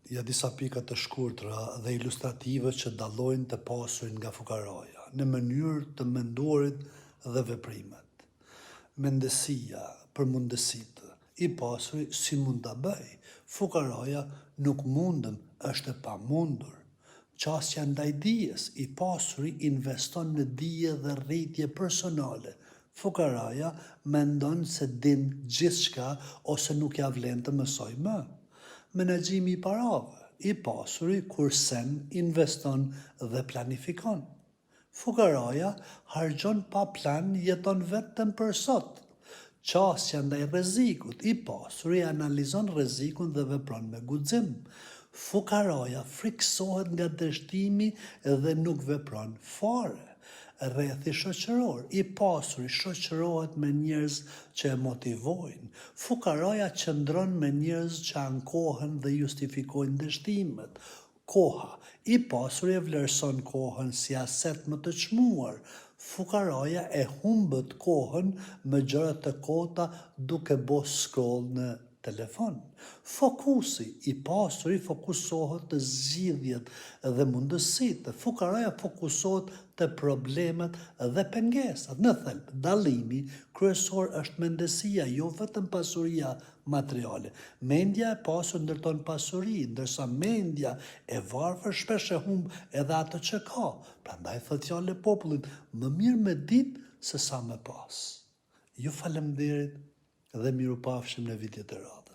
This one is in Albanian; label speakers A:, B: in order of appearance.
A: Ja disa pika të shkurtra dhe ilustrative që dallojnë të pasurin nga fukaraja, në mënyrë të menduarit dhe veprimet. Mendësia për mundësitë, i pasuri si mund ta bëj, fukaraja nuk mundem është e pamundur. Qasja ndaj dijes, i pasuri investon në dije dhe rritje personale. Fukaraja mendon se din gjithçka ose nuk ja vlen të mësoj më. Menaxhimi i parave, i pasuri kur sen investon dhe planifikon. Fukaraja harxhon pa plan, jeton vetëm për sot. Qasja ndaj rrezikut, i pasuri analizon rrezikun dhe vepron me guxim. Fukaraja friksohet nga dështimi dhe nuk vepron fare. Rrethi shoqëror, i pasuri shoqërohet me njerëz që e motivojnë. Fukaraja qëndron me njerëz që ankohen dhe justifikojnë dështimet. Koha, i pasuri e vlerëson kohën si aset më të çmuar. Fukaraja e humbët kohën me gjëra të kota duke bo scroll në telefon. Fokusi, i pasuri fokusohet të zgjidhjet dhe mundësitë. Fukaraja fokusohet të problemet dhe pengesat. Në thelb, dallimi kryesor është mendësia, jo vetëm pasuria materiale. Mendja e pasur ndërton pasuri, ndërsa mendja e varfër shpesh e humb edhe atë që ka. Prandaj thot fjala e popullit, më mirë me ditë se sa me pas. Ju falemnderit dhe mirupafshim në videot e radhës.